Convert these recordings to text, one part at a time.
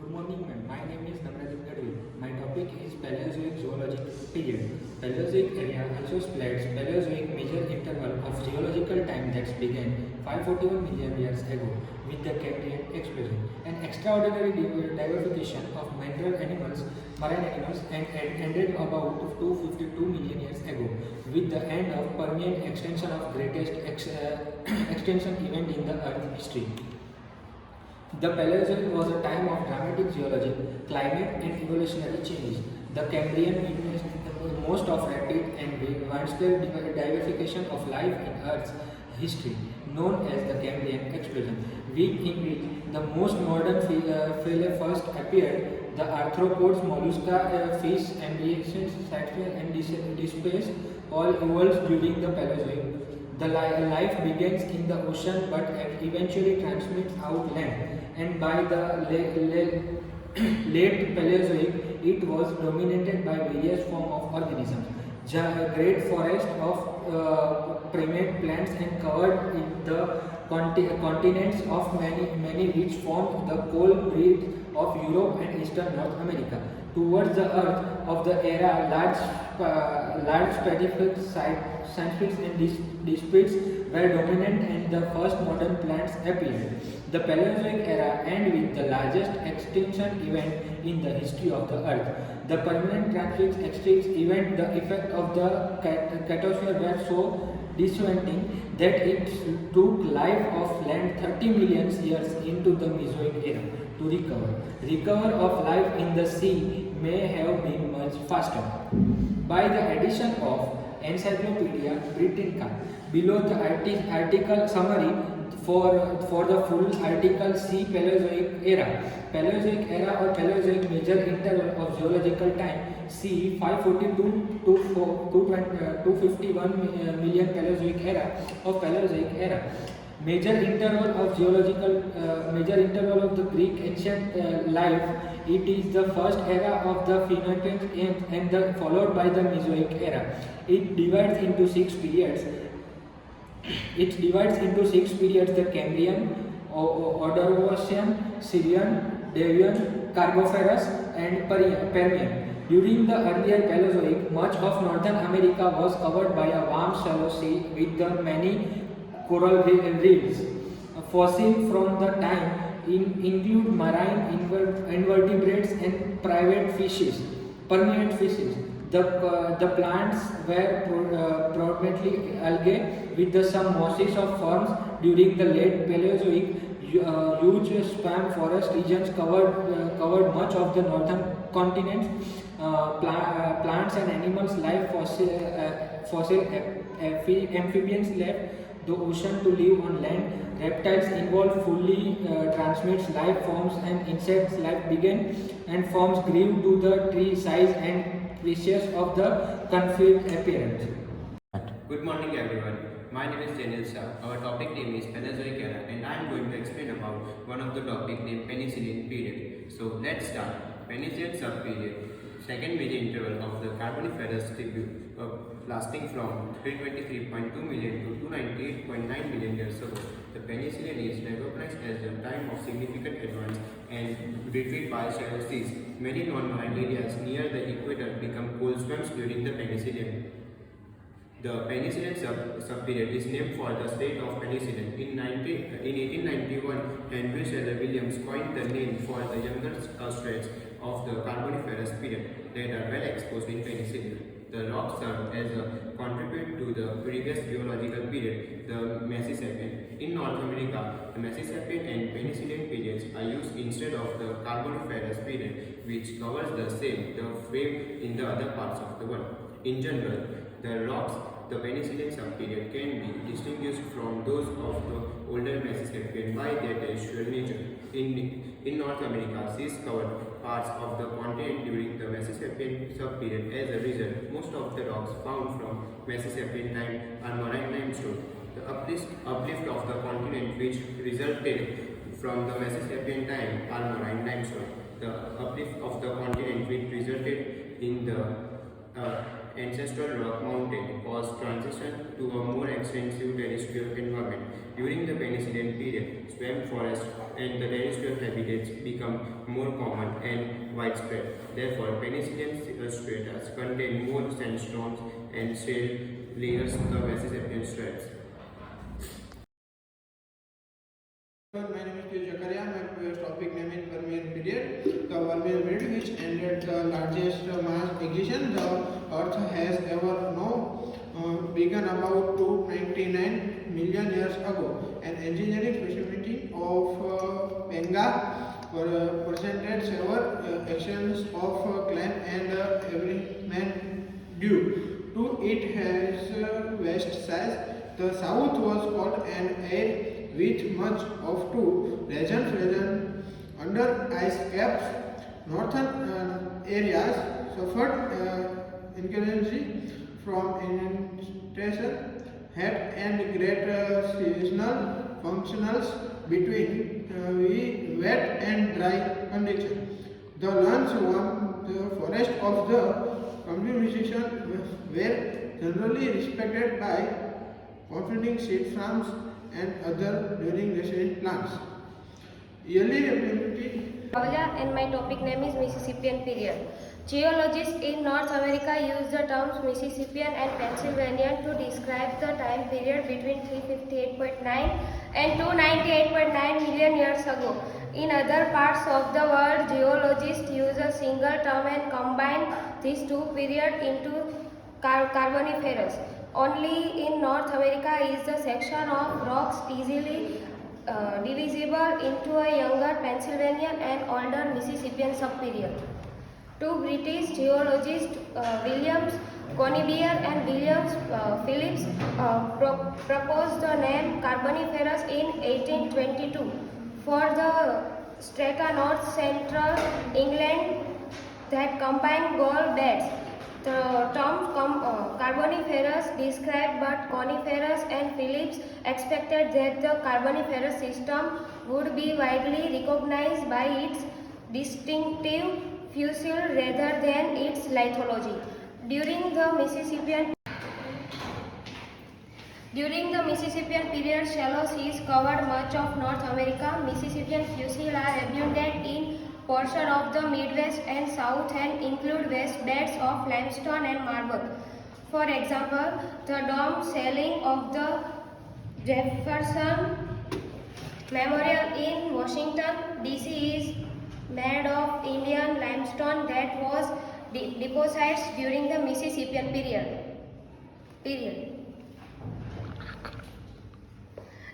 Good morning, ma'am. My name is Namradeep Gadvi. My topic is Paleozoic zoologic period. Paleozoic area also splits Paleozoic major interval of geological time that began 541 million years ago with the Cambrian explosion. An extraordinary diversification of marine animals, and ended about 252 million years ago with the end of Permian extension of greatest extension event in the Earth history. The Paleozoic was a time of dramatic geology, climate, and evolutionary changes. The Cambrian witnessed the most of rapid and widespread diversification of life in Earth's history, known as the Cambrian explosion, in which the most modern phyla first appeared. The arthropods, mollusca, fish, amphibians, and dispersed all evolved during the Paleozoic. The life begins in the ocean but eventually transmits out land, and by the late Paleozoic, it was dominated by various forms of organisms. Great forest of primate plants and covered in the continents of many which formed the cold belt of Europe and Eastern North America. Towards the earth of the era, large stratified sandpits and disputes were dominant and the first modern plants appeared. The Paleozoic era ended with the largest extinction event in the history of the earth. The permanent transient extinction event, the effect of the catastrophe were so disappointing that it took life of land 30 million years into the Mesozoic era to recover. Recovery of life in the sea may have been much faster. By the addition of Encyclopedia Britannica below the article summary for the full article, see Paleozoic era. Paleozoic era or Paleozoic major interval of geological time, see 542 to 251 million Paleozoic era of Paleozoic era. Major interval of the Greek ancient life. It is the first era of the Phoenician and followed by the Mesozoic era. It divides into six periods. The Cambrian, Ordovician, Silurian, Devonian, Carboniferous, and Permian. During the earlier Paleozoic, much of Northern America was covered by a warm shallow sea with the many coral reefs. Fossils from the time include marine invertebrates and permanent fishes. The plants were predominantly algae with some mosses of ferns. During the late Paleozoic, huge spam forest regions covered much of the northern continent. Plants and animals life fossil amphibians left the ocean to live on land. Reptiles involved fully transmits life forms, and insects life began and forms grew to the tree size and precious of the confused appearance. Good morning everyone. My name is Daniel Shah. Our topic name is Paleozoic era and I am going to explain about one of the topic named Penicillin period. So let's start. Penicillin subperiod. Second major interval of the Carboniferous tribute lasting from 323.2 million to 298.9 million years ago. The penicillin is recognized as a time of significant advance and retreat by shallow seas. Many non-marine areas near the equator become cold swamps during the penicillin. The penicillin subperiod is named for the state of penicillin. In 1891, Henry Sheldon Williams coined the name for the younger strains of the Carboniferous period that are well exposed in penicillin. The rocks serve as a contribute to the previous geological period, the Mississippian. In North America, the Mississippian and penicillin periods are used instead of the Carboniferous period, which covers the same frame in the other parts of the world. In general, the rocks the penicillin subperiod can be distinguished from those of the older Mississippian by their terrestrial nature. In North America, seas covered parts of the continent during the Mississippian subperiod. As a result, most of the rocks found from Mississippian time are marine limestone. The uplift of the continent which resulted from the Mississippian time are marine limestone. The uplift of the continent which resulted in the ancestral rock mountain caused transition to a more extensive terrestrial environment. During the Peninsilian period, swamp forests and the terrestrial habitats become more common and widespread. Therefore, Peninsilian strata contain more sandstones and shale layers the Mississippian straits. My name is Piyush Zakaria. My topic name is Permian period. The Permian period, which ended the largest mass extinction the Earth has ever known, began about 299 million years ago. An engineering facility of Penga presented several actions of climb and everyman due to it has vast size. The south was called an air with much of two regions present under ice caps. Northern areas suffered inconveniences from inundation, heat and great seasonal functionals between wet and dry conditions. The lands warm the forest of the communization were generally respected by conflicting seed farms and other during resident plants. Yearly repetitive Paula, and my topic name is Mississippian period. Geologists in North America use the terms Mississippian and Pennsylvanian to describe the time period between 358.9 and 298.9 million years ago. In other parts of the world, geologists use a single term and combine these two periods into Carboniferous. Only in North America is the section of rocks easily divisible into a younger Pennsylvanian and older Mississippian subperiod. Two British geologists, Williams Conybeare and Williams Phillips, proposed the name Carboniferous in 1822 for the strata north central England that combined gold beds. The term Carboniferous described but Coniferous and Phillips expected that the Carboniferous system would be widely recognized by its distinctive fossil rather than its lithology. During the Mississippian period, shallow seas covered much of North America. Mississippian fossils are abundant in portion of the Midwest and South and include vast beds of limestone and marble. For example, the dome ceiling of the Jefferson Memorial in Washington, D.C. is made of Indian limestone that was deposited during the Mississippian period.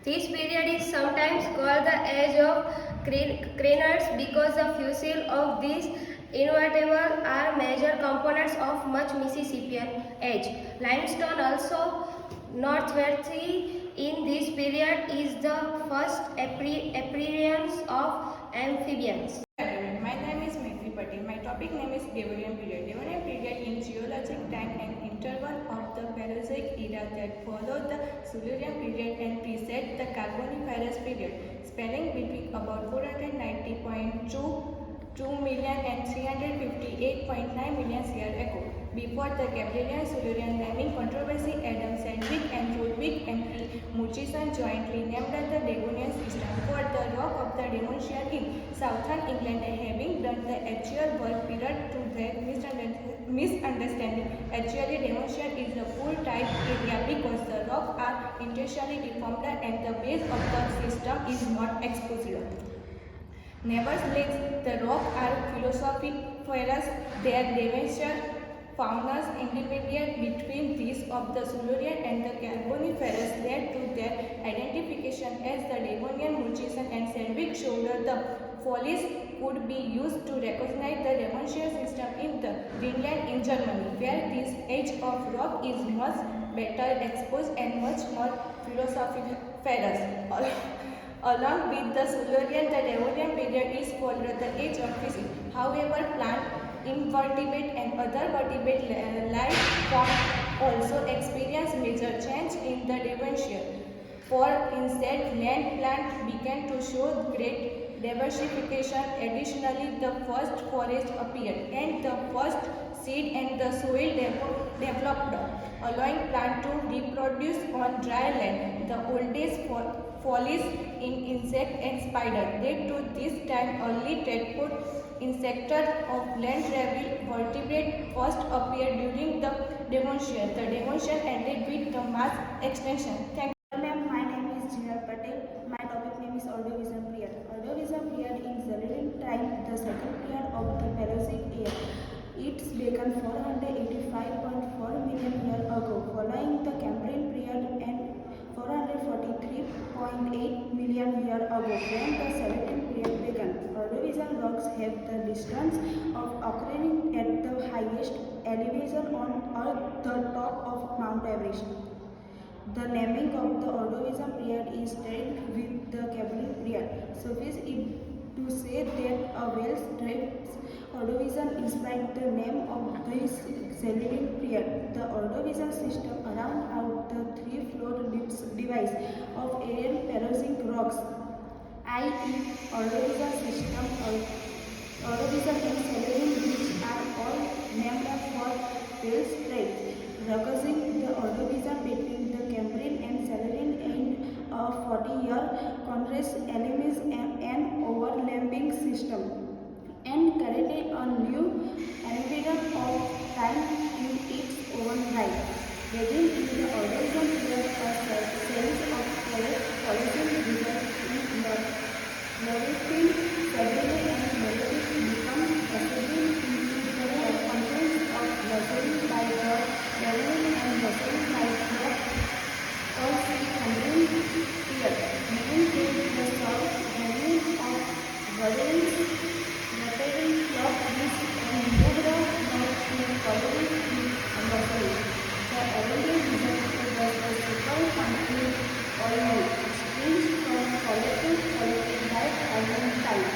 This period is sometimes called the age of cranids because the fossils of these invertebrates are major components of much Mississippian age. Limestone, also northwestly in this period, is the first appearance of amphibians. My name is Maitri Patel. My topic name is Devonian period. Devonian period in geologic time and interval of the Paleozoic era that followed the Silurian period and preceded the Carboniferous period, spanning between about 490.22 million and 358.9 million years ago. Before the Cambrian-Silurian naming controversy, Adam Sedgwick and Ludwig M.P. Murchison jointly named the Devonian system for the rock of the Devonshire in southern England, having done the actual work period to their misunderstanding. Actually, Devonshire is a full type area because the rocks are intentionally deformed and the base of the system is not exposed. Nevertheless, the rocks are philosophiferous. Their Devonshire faunas intermediate between these of the Silurian and the Carboniferous led to their identification as the Devonian. Murchison and Sedgwick showed the follies could be used to recognize the Devonshire system in the Greenland in Germany, where this age of rock is much better exposed and much more philosophiferous. Along with the Silurian, the Devonian period is called the age of fish. However, plant, invertebrate and other vertebrate life forms also experience major change in the Devonshire. For instance, land plants began to show great diversification. Additionally, the first forest appeared and the first seed and the soil developed, allowing plant to reproduce on dry land. The oldest foliage in insect and spider led to this time early trapdoor insecta of land vertebrate first appeared during the Devonshire. The Devonshire ended with the mass extinction. Thank you. Hello ma'am, my name is Jinal Patel. My topic name is Ordovician period. Ordovician period in Silurian time, the second period of the Paleozoic era. It began 485.4 million years ago, following the Cambrian period, and 443.8 million years ago when the Silurian period began. Ordovician rocks have the distance of occurring at the highest elevation on Earth, the top of Mount Everest. The naming of the Ordovician period is tied with the Cambrian period. Suffice it to say that a well-draped Ordovician inspired the name of this Silurian period. The Ordovician system around out the three-floor device of aerial Paleozoic rocks, i.e. Ordovician system, Ordovician and Silurian, which are all named for well stripes, recognizing the Ordovician between the Cambrian and Silurian in a 40-year contrast elements and overlapping system, and created a new element of time in its own right. Beginning in the Ordovician period, a series of Paleozoic results in Laurentine, Sabine and Melodic become accessible into the confluence of Laurentine by the Devonian and Laurentine by the all three Cambrian period, meaning that the south Devonian of Valerian Lateran Club is and moved north to Colony in Laurentine. The earlier result was the super-complete oil springs from collected by Iron time.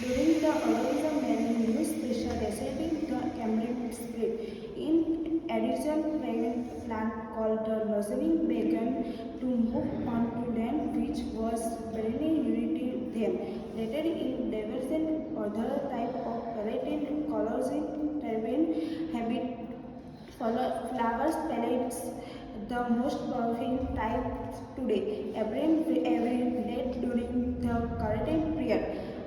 During the Ordovician many new species residing the Cambrian spread. In addition, plant called the Laurentine began to move on to land which was very unique to them. Later in development, other type of Palatine Colossian terrain habit flowers pellets, the most powerful type today. Every late during the Carnarian period.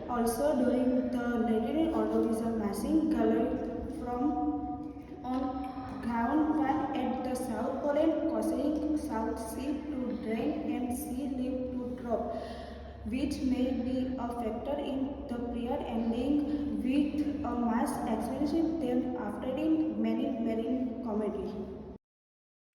Also during the later Ordovician massing gathered from on ground one at the South Pole, causing South Sea to drain and sea level to drop, which may be a factor in the period ending with a mass expansion then after in many marine communities.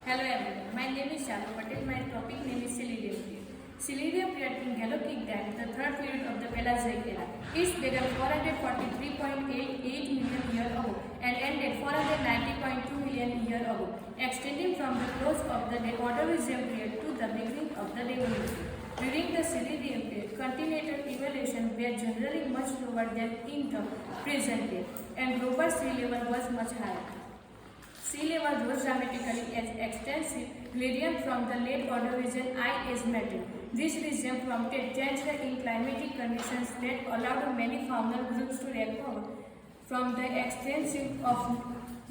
Hello everyone, my name is Shalu Patel. My topic name is Silurian period. Silurian period in Galactic time, the third period of the Paleozoic era. It began 443.88 million years ago and ended 490.2 million years ago, extending from the close of the Ordovician period to the beginning of the Devonian. During the Silurian period, continental elevation were generally much lower than in the present day, and global sea level was much higher. Sea level rose dramatically as extensive gradient from the late Ordovician ice melted. This region prompted change in climatic conditions that allowed many faunal groups to recover from the extensive of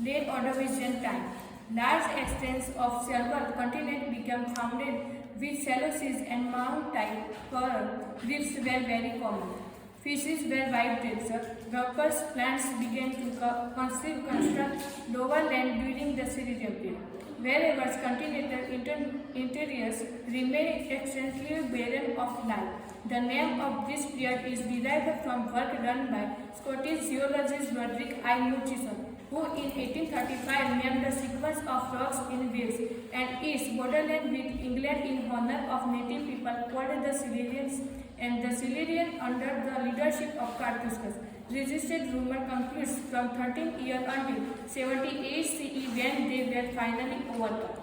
late Ordovician time. Large extents of shelved continent became founded with shallow seas and mount-type coral reefs were very common. Fishes were wide-tailed. Workers' plants began to construct lower land during the Silurian period. Wherever continental interiors remained extremely barren of life. The name of this period is derived from work done by Scottish geologist Roderick I. Murchison, who in 1835 named the sequence of rocks in Wales and its borderland with England in honor of native people called the Silurians, and the Silurian under the leadership of Carthusius. Resisted rumor concludes from 13th year until 78 CE when they were finally overcome.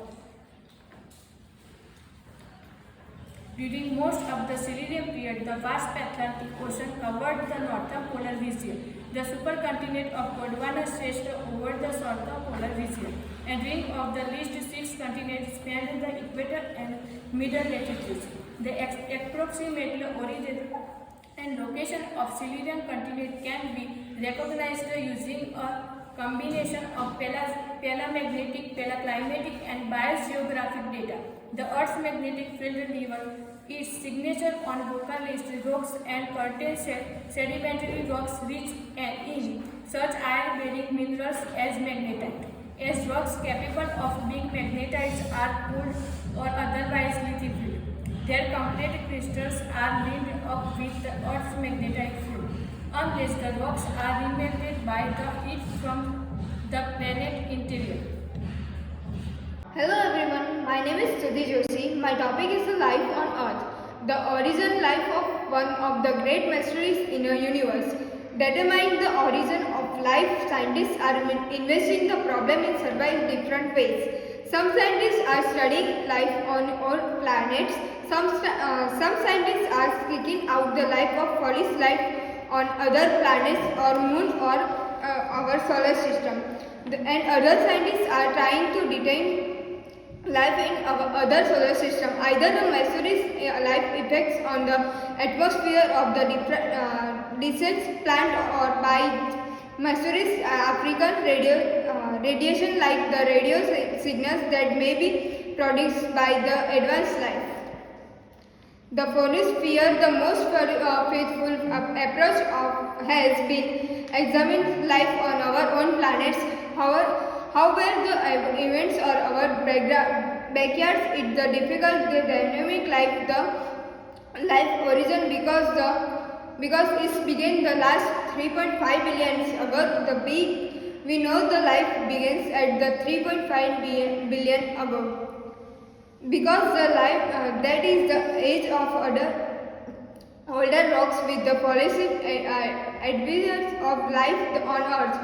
During most of the Silurian period, the vast Atlantic Ocean covered the northern polar region. The supercontinent of Gondwana stretched over the southern polar region, and ring of the least 6 continents spanned the equator and middle latitudes. The approximately origin and location of Silurian continent can be recognized using a combination of palamagnetic, palaclimatic and biogeographic data. The Earth's magnetic field leaves its signature on vocalist rocks and contains sedimentary rocks rich in such iron-bearing minerals as magnetite. As rocks capable of being magnetized are pulled or otherwise lithified, their complete crystals are linked up with the Earth's magnetic field. Unless the rocks are remagneted by the heat from the planet interior. Hello everyone, my name is Stuti Joshi. My topic is the life on Earth. The origin life of one of the great mysteries in our universe. Determining the origin of life, scientists are investing the problem in several different ways. Some scientists are studying life on all planets. Some scientists are seeking out the life of police life on other planets or moon or our solar system. And other scientists are trying to determine life in our other solar system. Either the mysteries life effects on the atmosphere of the distant planet or by mysteries African radiation like the radio signals that may be produced by the advanced life. The photosphere, the most faithful approach has been examine life on our own planets. However, the events or our backyards, it's the difficult, the dynamic life, the life origin because it began the last 3.5 billion ago. We know the life begins at the 3.5 billion ago. Because the life that is the age of older rocks with the polycyclic advisors of life on Earth.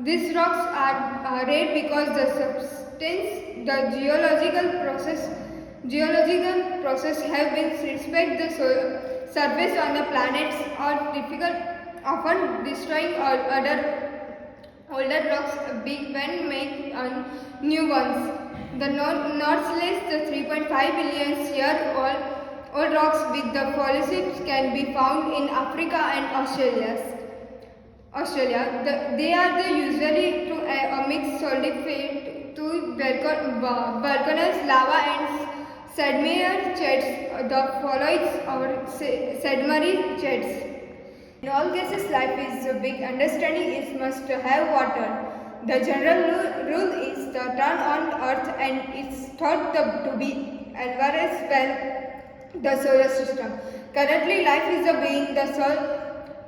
These rocks are rare because the substance, the geological process have been respect the surface on the planets are difficult, often destroying older rocks when make new ones. The Northless, the 3.5 billion year old rocks with the polycyclics can be found in Africa and Australia. They are usually to a mixed solidified to volcanoes, lava and sedimentary jets, the foliates or sedimentary jets. In all cases, life is a big understanding is must have water. The general rule is the turn on Earth and it's thought to be Alvarez well the solar system. Currently, life is being the sol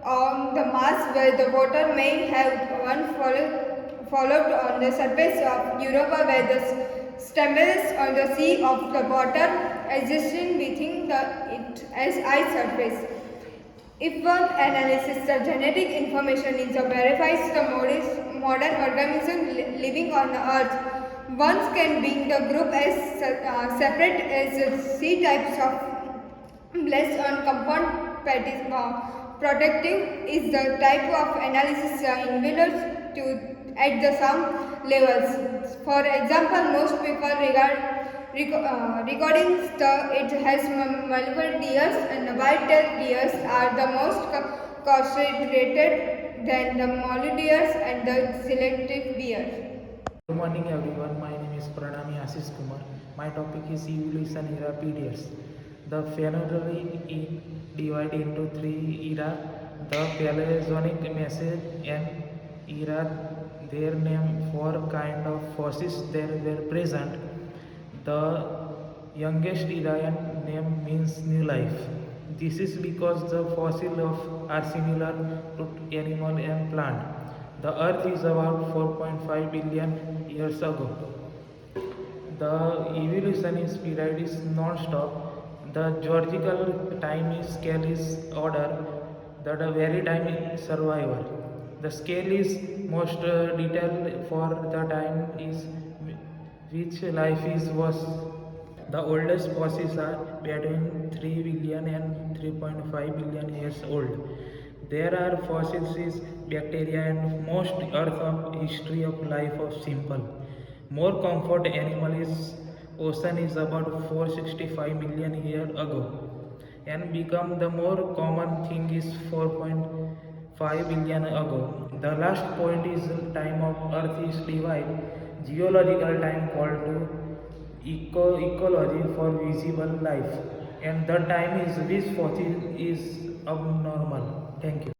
on the Mars where the water may have one followed on the surface of Europa where the stumbles on the sea of the water existing within it as ice surface. If one analyzes the genetic information verifies the modern organism living on the Earth, one can bring the group as separate as C types of blessed on compound protective is the type of analysis involved to at the some levels. For example, most people recordings it has multiple deers and white-tailed deers are the most concentrated than the mole deers and the selective deer. Good morning everyone, my name is Pranami Ashish Kumar. My topic is evolution era periods. The phenology divided into three eras. The Paleozoic Message and era, their name for kind of fossils there were present. The youngest era name means new life. This is because the fossils are similar to animal and plant. The earth is about 4.5 billion years ago. The evolutionary period is non-stop. The geological time scale is order that vary time in survival. The scale is most detailed for the time is which life was. The oldest fossils are between 3 billion and 3.5 billion years old. There are fossils is bacteria and most earth of history of life of simple. More comfort animal is ocean is about 465 million years ago. and become the more common thing is 4.5 billion ago. The last point is time of Earth is divided, geological time called to ecology for visible life, and the time is this fossil is abnormal. Thank you.